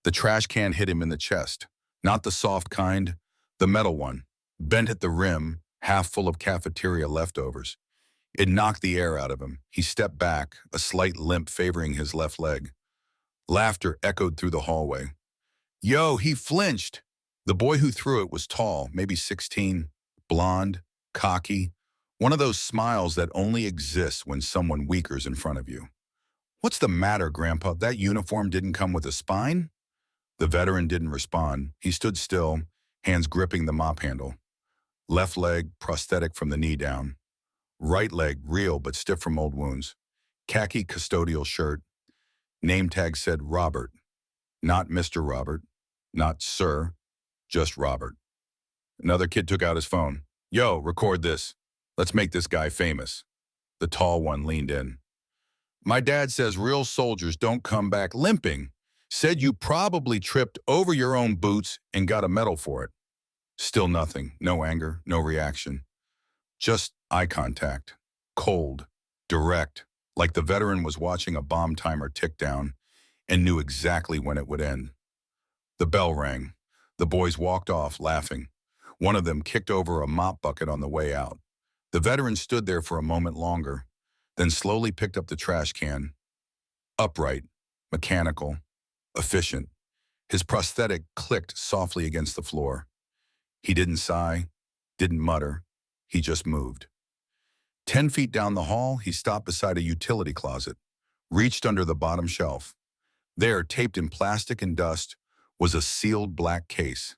The trash can hit him in the chest. Not the soft kind, the metal one, bent at the rim, half full of cafeteria leftovers. It knocked the air out of him. He stepped back, a slight limp favoring his left leg. Laughter echoed through the hallway. Yo, he flinched! The boy who threw it was tall, maybe 16, blonde, cocky, one of those smiles that only exists when someone weaker's in front of you. What's the matter, Grandpa? That uniform didn't come with a spine? The veteran didn't respond. He stood still, hands gripping the mop handle. Left leg, prosthetic from the knee down. Right leg, real but stiff from old wounds. Khaki custodial shirt. Name tag said Robert. Not Mr. Robert. Not Sir. Just Robert. Another kid took out his phone. Yo, record this. Let's make this guy famous. The tall one leaned in. My dad says real soldiers don't come back limping. Said you probably tripped over your own boots and got a medal for it. Still nothing. No anger, no reaction. Just eye contact. Cold. Direct. Like the veteran was watching a bomb timer tick down and knew exactly when it would end. The bell rang. The boys walked off, laughing. One of them kicked over a mop bucket on the way out. The veteran stood there for a moment longer, then slowly picked up the trash can. Upright, mechanical, efficient. His prosthetic clicked softly against the floor. He didn't sigh, didn't mutter. He just moved. 10 feet down the hall, he stopped beside a utility closet, reached under the bottom shelf. There, taped in plastic and dust, was a sealed black case.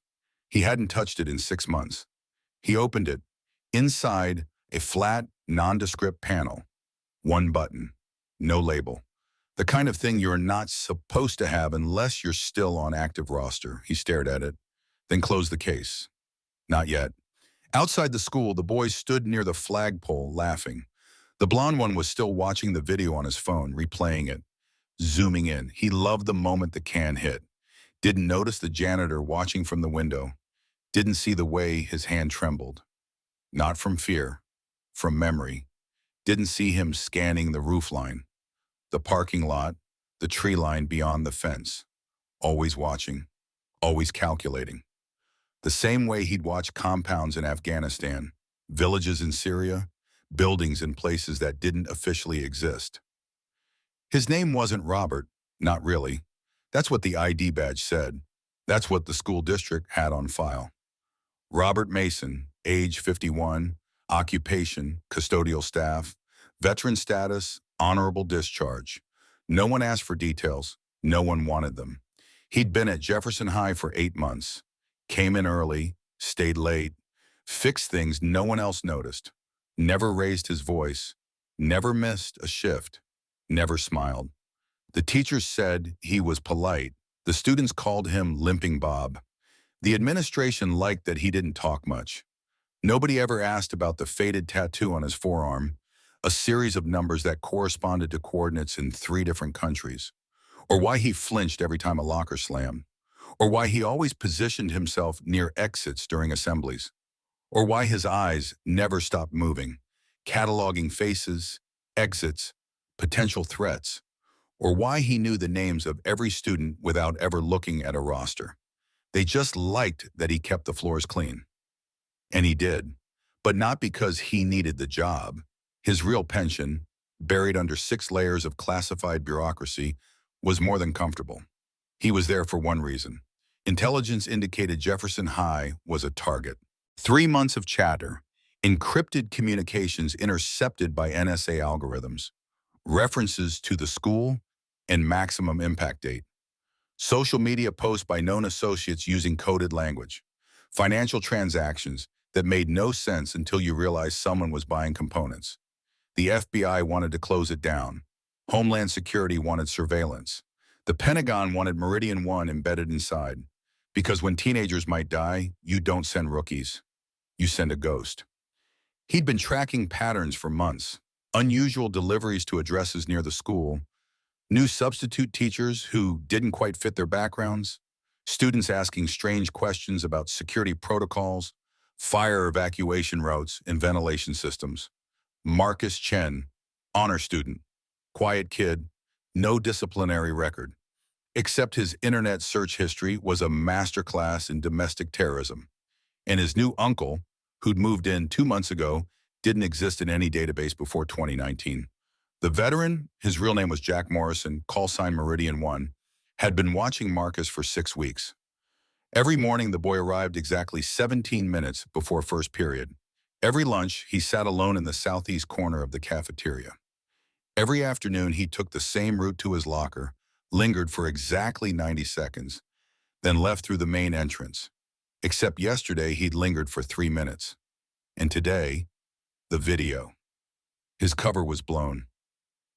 He hadn't touched it in 6 months. He opened it. Inside, a flat, nondescript panel. One button. No label. The kind of thing you're not supposed to have unless you're still on active roster. He stared at it, then closed the case. Not yet. Outside the school, the boys stood near the flagpole, laughing. The blonde one was still watching the video on his phone, replaying it, zooming in. He loved the moment the can hit. Didn't notice the janitor watching from the window. Didn't see the way his hand trembled. Not from fear, from memory. Didn't see him scanning the roofline, the parking lot, the tree line beyond the fence. Always watching, always calculating. The same way he'd watch compounds in Afghanistan, villages in Syria, buildings in places that didn't officially exist. His name wasn't Robert, not really. That's what the ID badge said. That's what the school district had on file. Robert Mason, age 51, occupation, custodial staff, veteran status, honorable discharge. No one asked for details. No one wanted them. He'd been at Jefferson High for 8 months. Came in early, stayed late, fixed things no one else noticed, never raised his voice, never missed a shift, never smiled. The teachers said he was polite. The students called him Limping Bob. The administration liked that he didn't talk much. Nobody ever asked about the faded tattoo on his forearm, a series of numbers that corresponded to coordinates in 3 different countries, or why he flinched every time a locker slammed, or why he always positioned himself near exits during assemblies, or why his eyes never stopped moving, cataloging faces, exits, potential threats, or why he knew the names of every student without ever looking at a roster. They just liked that he kept the floors clean. And he did, but not because he needed the job. His real pension, buried under 6 layers of classified bureaucracy, was more than comfortable. He was there for one reason. Intelligence indicated Jefferson High was a target. 3 months of chatter, encrypted communications intercepted by NSA algorithms, references to the school, and maximum impact date. Social media posts by known associates using coded language. Financial transactions that made no sense until you realized someone was buying components. The FBI wanted to close it down. Homeland Security wanted surveillance. The Pentagon wanted Meridian One embedded inside. Because when teenagers might die, you don't send rookies. You send a ghost. He'd been tracking patterns for months. Unusual deliveries to addresses near the school. New substitute teachers who didn't quite fit their backgrounds. Students asking strange questions about security protocols, fire evacuation routes, and ventilation systems. Marcus Chen, honor student, quiet kid, no disciplinary record. Except his internet search history was a masterclass in domestic terrorism. And his new uncle, who'd moved in 2 months ago, didn't exist in any database before 2019. The veteran, his real name was Jack Morrison, call sign Meridian One, had been watching Marcus for 6 weeks. Every morning, the boy arrived exactly 17 minutes before first period. Every lunch, he sat alone in the southeast corner of the cafeteria. Every afternoon, he took the same route to his locker, lingered for exactly 90 seconds, then left through the main entrance. Except yesterday, he'd lingered for 3 minutes. And today, the video. His cover was blown,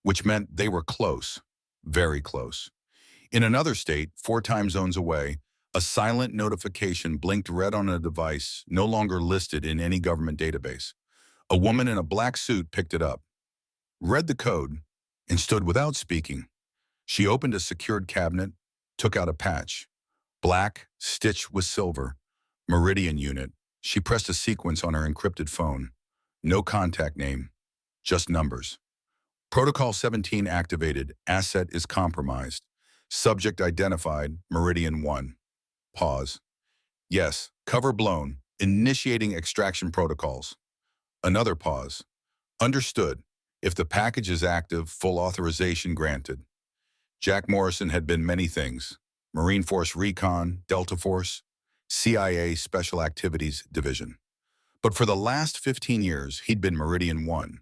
which meant they were close, very close. In another state, 4 time zones away, a silent notification blinked red on a device no longer listed in any government database. A woman in a black suit picked it up, read the code, and stood without speaking. She opened a secured cabinet, took out a patch. Black, stitched with silver. Meridian unit. She pressed a sequence on her encrypted phone. No contact name, just numbers. Protocol 17 activated. Asset is compromised. Subject identified. Meridian One. Pause. Yes, cover blown. Initiating extraction protocols. Another pause. Understood. If the package is active, full authorization granted. Jack Morrison had been many things. Marine Force Recon, Delta Force, CIA Special Activities Division. But for the last 15 years, he'd been Meridian One,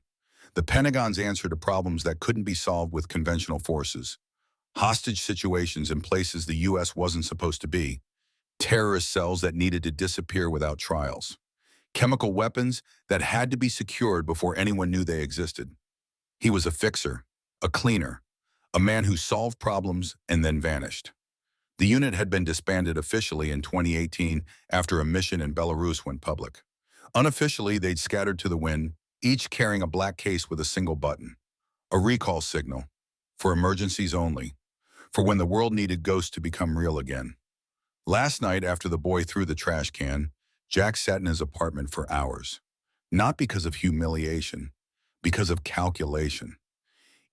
the Pentagon's answer to problems that couldn't be solved with conventional forces. Hostage situations in places the U.S. wasn't supposed to be. Terrorist cells that needed to disappear without trials. Chemical weapons that had to be secured before anyone knew they existed. He was a fixer, a cleaner, a man who solved problems and then vanished. The unit had been disbanded officially in 2018 after a mission in Belarus went public. Unofficially, they'd scattered to the wind, each carrying a black case with a single button. A recall signal, for emergencies only, for when the world needed ghosts to become real again. Last night, after the boy threw the trash can, Jack sat in his apartment for hours. Not because of humiliation, because of calculation.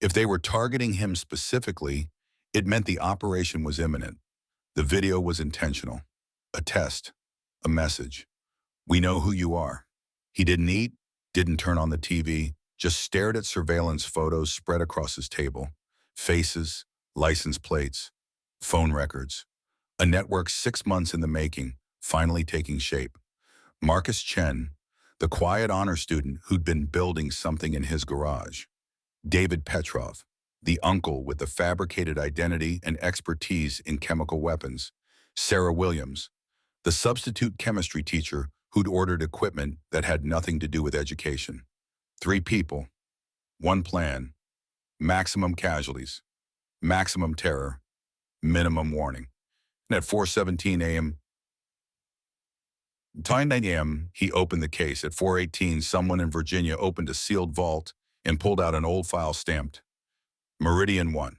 If they were targeting him specifically, it meant the operation was imminent. The video was intentional. A test. A message. We know who you are. He didn't eat, didn't turn on the TV, just stared at surveillance photos spread across his table. Faces, license plates, phone records. A network 6 months in the making, finally taking shape. Marcus Chen, the quiet honor student who'd been building something in his garage. David Petrov, the uncle with the fabricated identity and expertise in chemical weapons. Sarah Williams, the substitute chemistry teacher who'd ordered equipment that had nothing to do with education. 3 people, 1 plan, maximum casualties, maximum terror, minimum warning. And at 4:17 a.m., 9 a.m., he opened the case. At 4:18, someone in Virginia opened a sealed vault and pulled out an old file stamped Meridian One,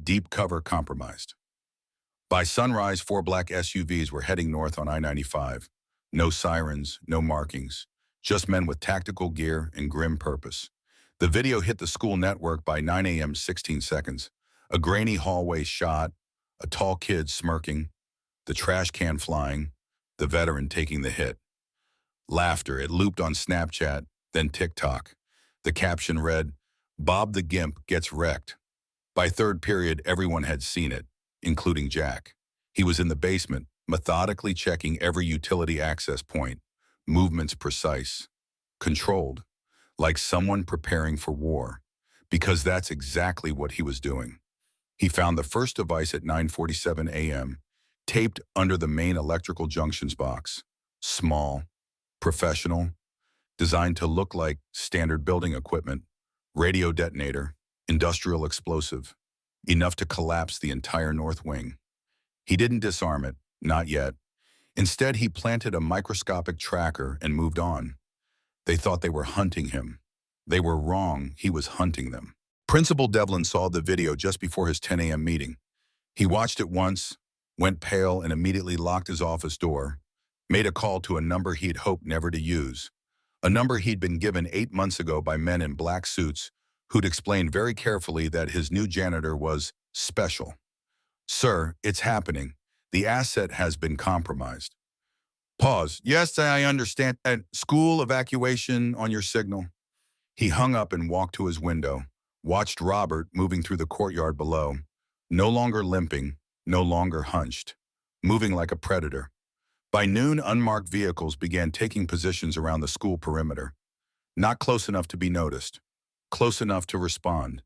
deep cover compromised. By sunrise, 4 black SUVs were heading north on I-95. No sirens, no markings, just men with tactical gear and grim purpose. The video hit the school network by 9 a.m. 16 seconds. A grainy hallway shot, a tall kid smirking, the trash can flying, the veteran taking the hit. Laughter, it looped on Snapchat, then TikTok. The caption read, "Bob the Gimp gets wrecked." By third period, everyone had seen it, including Jack. He was in the basement, methodically checking every utility access point, movements precise, controlled, like someone preparing for war, because that's exactly what he was doing. He found the first device at 9:47 a.m., taped under the main electrical junctions box. Small, professional, designed to look like standard building equipment, radio detonator, industrial explosive, enough to collapse the entire north wing. He didn't disarm it, not yet. Instead, he planted a microscopic tracker and moved on. They thought they were hunting him. They were wrong, he was hunting them. Principal Devlin saw the video just before his 10 a.m. meeting. He watched it once, went pale and immediately locked his office door, made a call to a number he'd hoped never to use, a number he'd been given 8 months ago by men in black suits who'd explained very carefully that his new janitor was special. Sir, it's happening. The asset has been compromised. Pause. Yes, I understand. School evacuation on your signal. He hung up and walked to his window, watched Robert moving through the courtyard below, no longer limping, no longer hunched, moving like a predator. By noon, unmarked vehicles began taking positions around the school perimeter. Not close enough to be noticed, close enough to respond.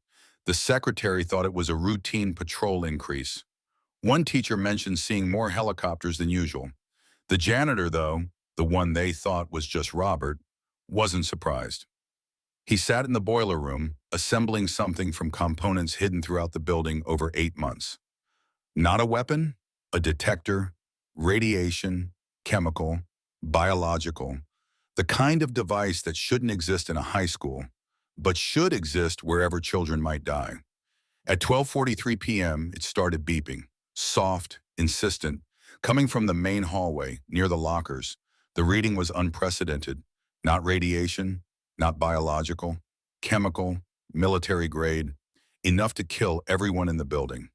The secretary thought it was a routine patrol increase. One teacher mentioned seeing more helicopters than usual. The janitor, though, the one they thought was just Robert, wasn't surprised. He sat in the boiler room, assembling something from components hidden throughout the building over 8 months. Not a weapon, a detector, radiation, chemical, biological, the kind of device that shouldn't exist in a high school, but should exist wherever children might die. At 12:43 p.m., it started beeping, soft, insistent, coming from the main hallway near the lockers. The reading was unprecedented, not radiation, not biological, chemical, military grade, enough to kill everyone in the building.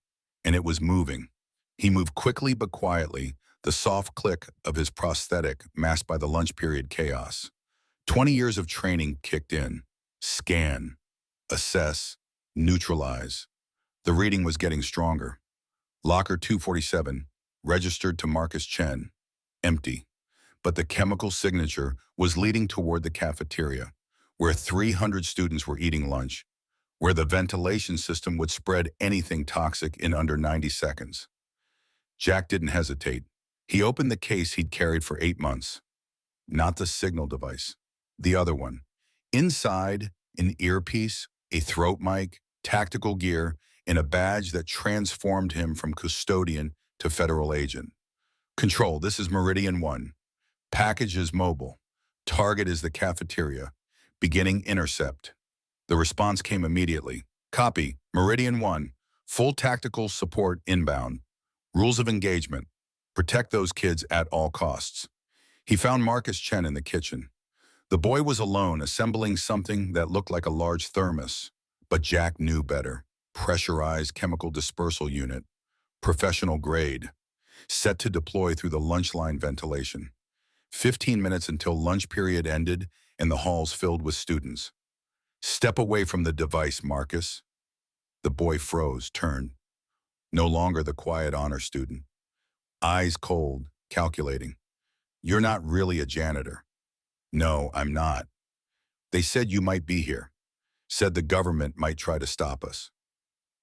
And it was moving. He moved quickly but quietly, the soft click of his prosthetic masked by the lunch period chaos. 20 years of training kicked in. Scan, assess, neutralize. The reading was getting stronger. Locker 247, registered to Marcus Chen, empty. But the chemical signature was leading toward the cafeteria, where 300 students were eating lunch, where the ventilation system would spread anything toxic in under 90 seconds. Jack didn't hesitate. He opened the case he'd carried for 8 months. Not the signal device, the other one. Inside, an earpiece, a throat mic, tactical gear, and a badge that transformed him from custodian to federal agent. Control, this is Meridian One. Package is mobile. Target is the cafeteria. Beginning intercept. The response came immediately. Copy, Meridian One. Full tactical support inbound. Rules of engagement. Protect those kids at all costs. He found Marcus Chen in the kitchen. The boy was alone, assembling something that looked like a large thermos. But Jack knew better. Pressurized chemical dispersal unit. Professional grade. Set to deploy through the lunch line ventilation. 15 minutes until lunch period ended and the halls filled with students. Step away from the device, Marcus. The boy froze, turned. No longer the quiet honor student. Eyes cold, calculating. You're not really a janitor. No, I'm not. They said you might be here. Said the government might try to stop us.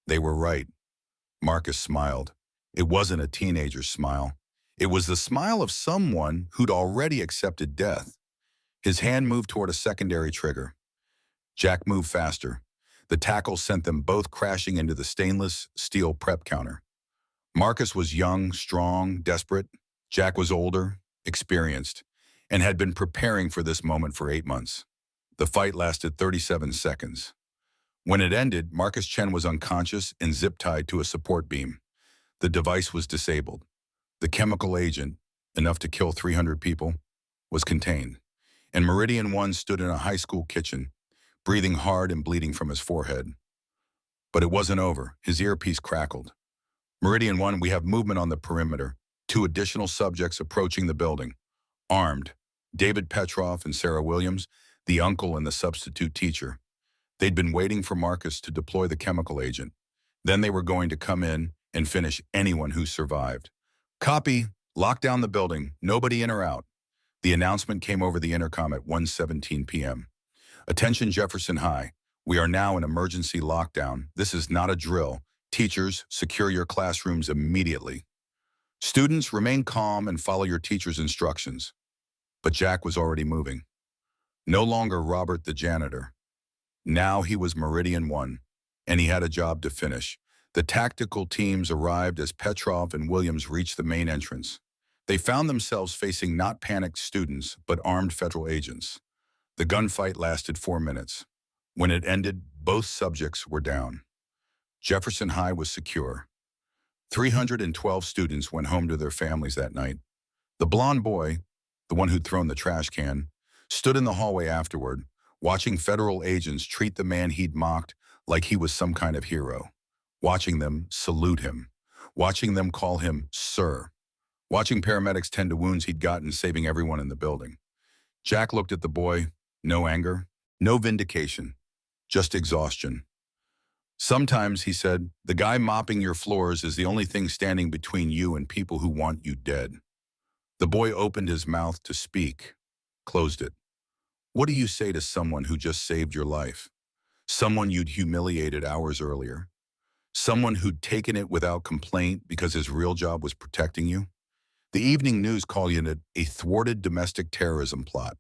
They were right. Marcus smiled. It wasn't a teenager's smile. It was the smile of someone who'd already accepted death. His hand moved toward a secondary trigger. Jack moved faster. The tackle sent them both crashing into the stainless steel prep counter. Marcus was young, strong, desperate. Jack was older, experienced, and had been preparing for this moment for 8 months. The fight lasted 37 seconds. When it ended, Marcus Chen was unconscious and zip-tied to a support beam. The device was disabled. The chemical agent, enough to kill 300 people, was contained. And Meridian One stood in a high school kitchen, breathing hard and bleeding from his forehead. But it wasn't over. His earpiece crackled. Meridian One, we have movement on the perimeter. 2 additional subjects approaching the building. Armed. David Petrov and Sarah Williams, the uncle and the substitute teacher. They'd been waiting for Marcus to deploy the chemical agent. Then they were going to come in and finish anyone who survived. Copy. Lock down the building. Nobody in or out. The announcement came over the intercom at 1:17 p.m. Attention Jefferson High. We are now in emergency lockdown. This is not a drill. Teachers, secure your classrooms immediately. Students, remain calm and follow your teacher's instructions. But Jack was already moving. No longer Robert the janitor. Now he was Meridian One, and he had a job to finish. The tactical teams arrived as Petrov and Williams reached the main entrance. They found themselves facing not panicked students, but armed federal agents. The gunfight lasted 4 minutes. When it ended, both subjects were down. Jefferson High was secure. 312 students went home to their families that night. The blonde boy, the one who'd thrown the trash can, stood in the hallway afterward, watching federal agents treat the man he'd mocked like he was some kind of hero. Watching them salute him. watching them call him Sir, watching paramedics tend to wounds he'd gotten, saving everyone in the building. Jack looked at the boy, no anger, no vindication, just exhaustion. Sometimes, he said, the guy mopping your floors is the only thing standing between you and people who want you dead. The boy opened his mouth to speak, closed it. What do you say to someone who just saved your life? Someone you'd humiliated hours earlier? Someone who'd taken it without complaint because his real job was protecting you? The evening news called it a thwarted domestic terrorism plot.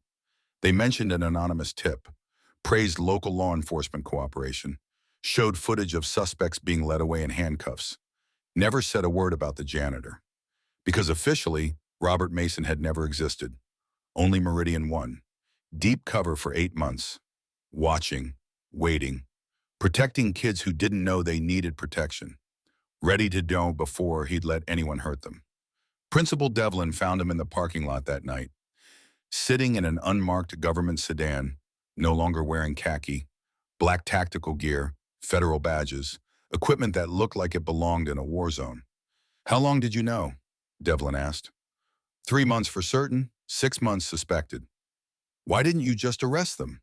They mentioned an anonymous tip, praised local law enforcement cooperation, showed footage of suspects being led away in handcuffs, never said a word about the janitor. Because officially, Robert Mason had never existed. Only Meridian One. Deep cover for 8 months. Watching, waiting, protecting kids who didn't know they needed protection. Ready to know before he'd let anyone hurt them. Principal Devlin found him in the parking lot that night, sitting in an unmarked government sedan, no longer wearing khaki, black tactical gear, federal badges, equipment that looked like it belonged in a war zone. How long did you know? Devlin asked. 3 months for certain, 6 months suspected. Why didn't you just arrest them?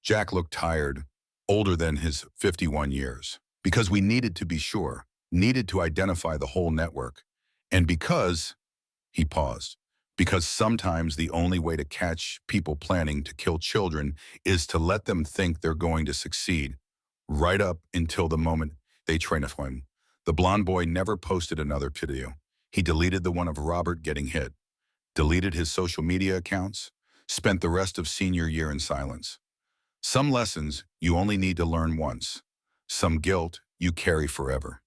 Jack looked tired, older than his 51 years. Because we needed to be sure, needed to identify the whole network. And because, he paused, because sometimes the only way to catch people planning to kill children is to let them think they're going to succeed, right up until the moment they train a one. The blonde boy never posted another video. He deleted the one of Robert getting hit, deleted his social media accounts, spent the rest of senior year in silence. Some lessons you only need to learn once. Some guilt you carry forever.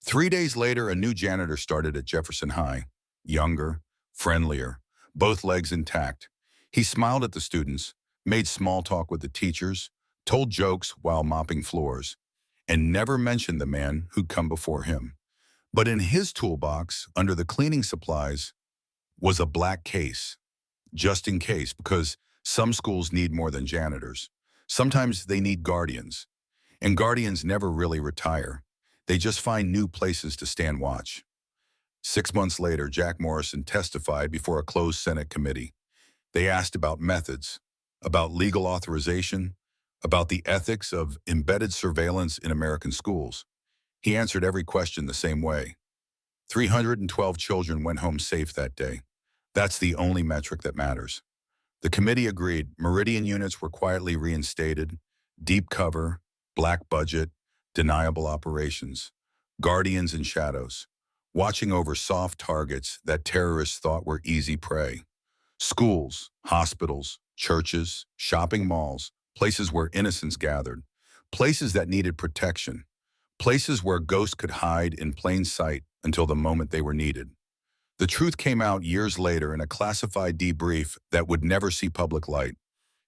3 days later, a new janitor started at Jefferson High. Younger, friendlier, both legs intact. He smiled at the students, made small talk with the teachers, told jokes while mopping floors, and never mentioned the man who'd come before him. But in his toolbox, under the cleaning supplies, was a black case, just in case, because some schools need more than janitors. Sometimes they need guardians, and guardians never really retire. They just find new places to stand watch. 6 months later, Jack Morrison testified before a closed Senate committee. They asked about methods, about legal authorization, about the ethics of embedded surveillance in American schools. He answered every question the same way. 312 children went home safe that day. That's the only metric that matters. The committee agreed. Meridian units were quietly reinstated, deep cover, black budget, deniable operations, guardians in shadows, watching over soft targets that terrorists thought were easy prey. Schools, hospitals, churches, shopping malls, places where innocents gathered, places that needed protection, places where ghosts could hide in plain sight until the moment they were needed. The truth came out years later in a classified debrief that would never see public light.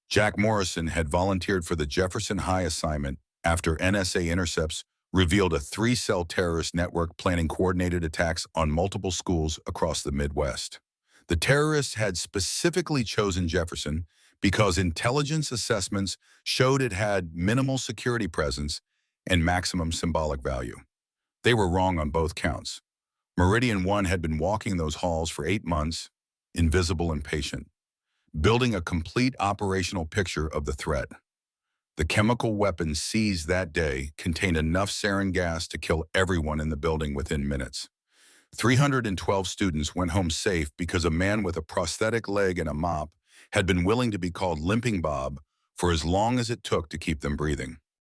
Jack Morrison had volunteered for the Jefferson High assignment after NSA intercepts revealed a 3-cell terrorist network planning coordinated attacks on multiple schools across the Midwest. The terrorists had specifically chosen Jefferson because intelligence assessments showed it had minimal security presence and maximum symbolic value. They were wrong on both counts. Meridian One had been walking those halls for 8 months, invisible and patient, building a complete operational picture of the threat. The chemical weapons seized that day contained enough sarin gas to kill everyone in the building within minutes. 312 students went home safe because a man with a prosthetic leg and a mop had been willing to be called Limping Bob for as long as it took to keep them breathing.